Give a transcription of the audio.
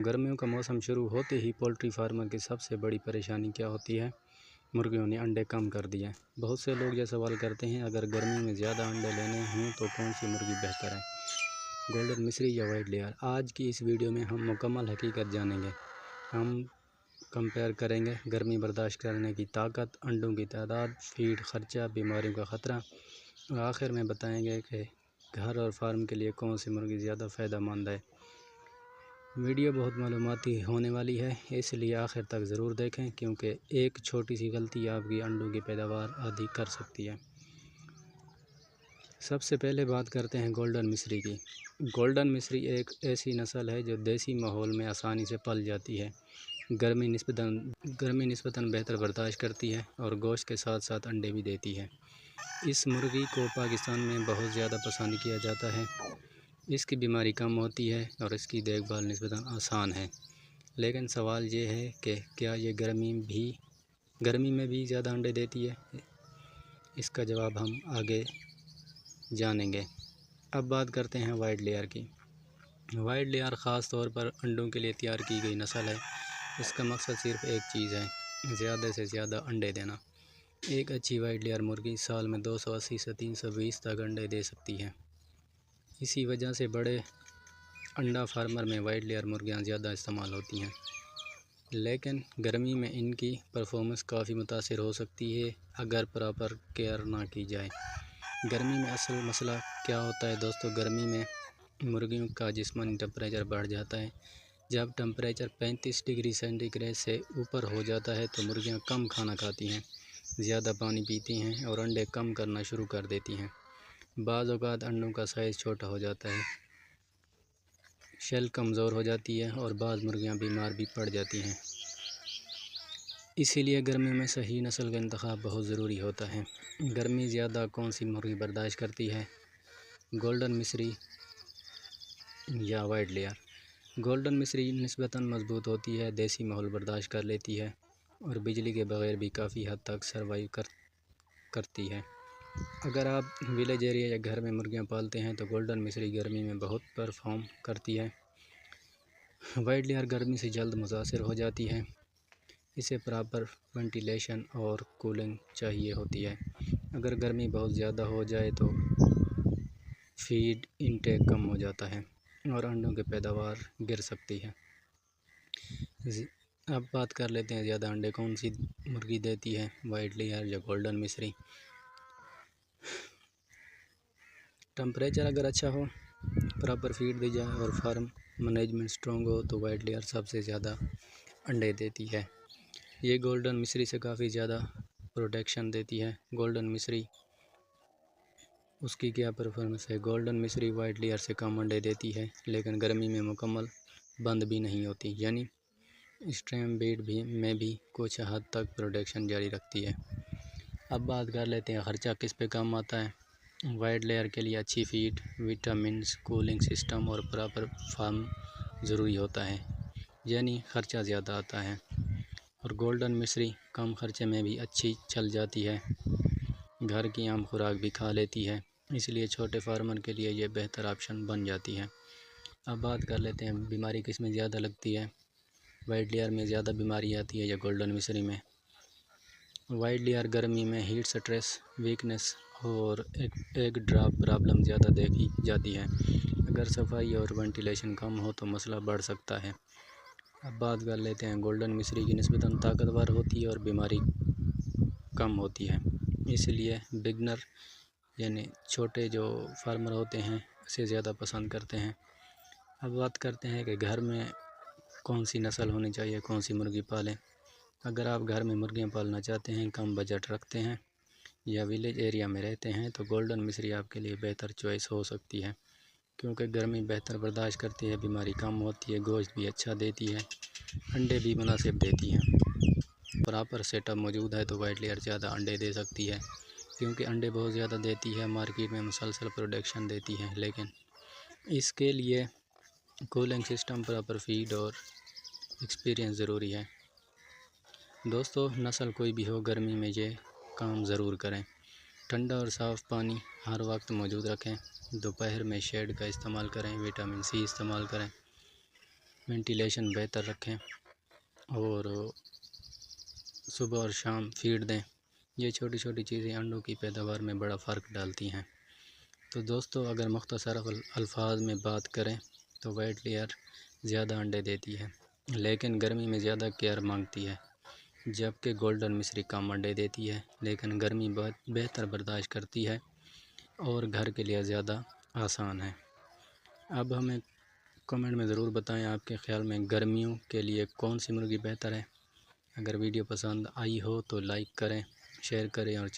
गर्मियों का मौसम शुरू होते ही पोल्ट्री फार्मर की सबसे बड़ी परेशानी क्या होती है? मुर्गियों ने अंडे कम कर दिए। बहुत से लोग ये सवाल करते हैं, अगर गर्मी में ज़्यादा अंडे लेने हों तो कौन सी मुर्गी बेहतर है, गोल्डन मिस्री या वाइट लेयर? आज की इस वीडियो में हम मुकम्मल हकीकत जानेंगे। हम कंपेयर करेंगे गर्मी बर्दाश्त करने की ताकत, अंडों की तादाद, फीड खर्चा, बीमारियों का ख़तरा, और आखिर में बताएंगे कि घर और फार्म के लिए कौन सी मुर्गी ज़्यादा फ़ायदेमंद है। वीडियो बहुत मालूमाती होने वाली है, इसलिए आखिर तक ज़रूर देखें, क्योंकि एक छोटी सी गलती आपकी अंडों की पैदावार आधी कर सकती है। सबसे पहले बात करते हैं गोल्डन मिस्री की। गोल्डन मिस्री एक ऐसी नस्ल है जो देसी माहौल में आसानी से पल जाती है। गर्मी निस्बतन बेहतर बर्दाश्त करती है और गोश्त के साथ साथ अंडे भी देती है। इस मुर्गी को पाकिस्तान में बहुत ज़्यादा पसंद किया जाता है। इसकी बीमारी कम होती है और इसकी देखभाल निस्बतन आसान है। लेकिन सवाल ये है कि क्या ये गर्मी में भी ज़्यादा अंडे देती है? इसका जवाब हम आगे जानेंगे। अब बात करते हैं वाइट लेयर की। वाइट लेयर ख़ास तौर पर अंडों के लिए तैयार की गई नस्ल है। इसका मकसद सिर्फ एक चीज़ है, ज़्यादा से ज़्यादा अंडे देना। एक अच्छी वाइट लेयर मुर्गी साल में 280 से 320 तक अंडे दे सकती है। इसी वजह से बड़े अंडा फार्मर में वाइट लेयर मुर्गियाँ ज़्यादा इस्तेमाल होती हैं। लेकिन गर्मी में इनकी परफॉर्मेंस काफ़ी मुतासिर हो सकती है अगर प्रॉपर केयर ना की जाए। गर्मी में असल मसला क्या होता है दोस्तों? गर्मी में मुर्गियों का जिस्मानी टेम्परेचर बढ़ जाता है। जब टेम्परेचर 35 डिग्री सेंटीग्रेड से ऊपर हो जाता है तो मुर्गियाँ कम खाना खाती हैं, ज़्यादा पानी पीती हैं और अंडे कम करना शुरू कर देती हैं। बाज़ औक़ात अंडों का साइज़ छोटा हो जाता है, शेल कमज़ोर हो जाती है और बाज़ मुर्गियाँ बीमार भी पड़ जाती हैं। इसीलिए गर्मी में सही नस्ल का इंतखाब बहुत ज़रूरी होता है। गर्मी ज़्यादा कौन सी मुर्गी बर्दाश्त करती है, गोल्डन मिस्री या वाइट लेयर? गोल्डन मिस्री निस्बतन मज़बूत होती है, देसी माहौल बर्दाश्त कर लेती है और बिजली के बग़ैर भी काफ़ी हद तक सर्वाइव करती है। अगर आप विलेज एरिया या घर में मुर्गियां पालते हैं तो गोल्डन मिस्री गर्मी में बहुत परफॉर्म करती है। वाइट लेयर गर्मी से जल्द मुतासिर हो जाती है। इसे प्रॉपर वेंटिलेशन और कूलिंग चाहिए होती है। अगर गर्मी बहुत ज़्यादा हो जाए तो फीड इनटेक कम हो जाता है और अंडों की पैदावार गिर सकती है। अब बात कर लेते हैं ज़्यादा अंडे कौन सी मुर्गी देती है, वाइट लेयर या गोल्डन मिस्री? टेम्परेचर अगर अच्छा हो, प्रॉपर फीड दी जाए और फार्म मैनेजमेंट स्ट्रॉन्ग हो तो वाइट लेयर सबसे ज़्यादा अंडे देती है। ये गोल्डन मिस्री से काफ़ी ज़्यादा प्रोटेक्शन देती है। गोल्डन मिस्री उसकी क्या परफॉर्मेंस है? गोल्डन मिस्री वाइट लेयर से कम अंडे देती है, लेकिन गर्मी में मुकम्मल बंद भी नहीं होती, यानी एक्सट्रीम बीट में भी कुछ हद तक प्रोटेक्शन जारी रखती है। अब बात कर लेते हैं ख़र्चा किस पे कम आता है। वाइट लेयर के लिए अच्छी फीड, विटामिन्स, कूलिंग सिस्टम और प्रॉपर फार्म ज़रूरी होता है, यानी ख़र्चा ज़्यादा आता है। और गोल्डन मिस्री कम खर्चे में भी अच्छी चल जाती है, घर की आम खुराक भी खा लेती है, इसलिए छोटे फार्मर के लिए ये बेहतर ऑप्शन बन जाती है। अब बात कर लेते हैं बीमारी किस में ज़्यादा लगती है, वाइट लेयर में ज़्यादा बीमारी आती है या गोल्डन मिस्री में? वाइट लेयर गर्मी में हीट स्ट्रेस, वीकनेस और एक ड्रॉप प्रॉब्लम ज़्यादा देखी जाती है। अगर सफाई और वेंटिलेशन कम हो तो मसला बढ़ सकता है। अब बात कर लेते हैं गोल्डन मिस्री की निस्बतन ताकतवर होती है और बीमारी कम होती है, इसलिए बिगनर यानी छोटे जो फार्मर होते हैं इसे ज़्यादा पसंद करते हैं। अब बात करते हैं कि घर में कौन सी नस्ल होनी चाहिए, कौन सी मुर्गी पालें। अगर आप घर में मुर्गियाँ पालना चाहते हैं, कम बजट रखते हैं या विलेज एरिया में रहते हैं तो गोल्डन मिस्री आपके लिए बेहतर चॉइस हो सकती है, क्योंकि गर्मी बेहतर बर्दाश्त करती है, बीमारी कम होती है, गोश्त भी अच्छा देती है, अंडे भी मुनासिब देती हैं। प्रॉपर सेटअप मौजूद है तो वाइट लेयर ज़्यादा अंडे दे सकती है, क्योंकि अंडे बहुत ज़्यादा देती है, मार्केट में मुसलसल प्रोडक्शन देती है, लेकिन इसके लिए कूलिंग सिस्टम, प्रॉपर फीड और एक्सपीरियंस ज़रूरी है। दोस्तों, नस्ल कोई भी हो, गर्मी में ये काम ज़रूर करें। ठंडा और साफ़ पानी हर वक्त मौजूद रखें, दोपहर में शेड का इस्तेमाल करें, विटामिन सी इस्तेमाल करें, وینٹیلیشن بہتر رکھیں اور صبح اور شام فیڈ دیں۔ یہ چھوٹی چھوٹی چیزیں انڈوں کی پیداوار میں بڑا فرق ڈالتی ہیں۔ تو دوستو، اگر مختصر الفاظ میں بات کریں تو وائٹ لیئر زیادہ انڈے دیتی ہے لیکن گرمی میں زیادہ کیئر مانگتی ہے، جبکہ گولڈن مصری کم انڈے دیتی ہے لیکن گرمی بہت بہتر برداشت کرتی ہے اور گھر کے لیے زیادہ آسان ہے۔ اب ہمیں کمنٹ میں ضرور بتائیں آپ کے خیال میں گرمیوں کے لیے کون سی مرغی بہتر ہے۔ اگر ویڈیو پسند آئی ہو تو لائک کریں، شیئر کریں اور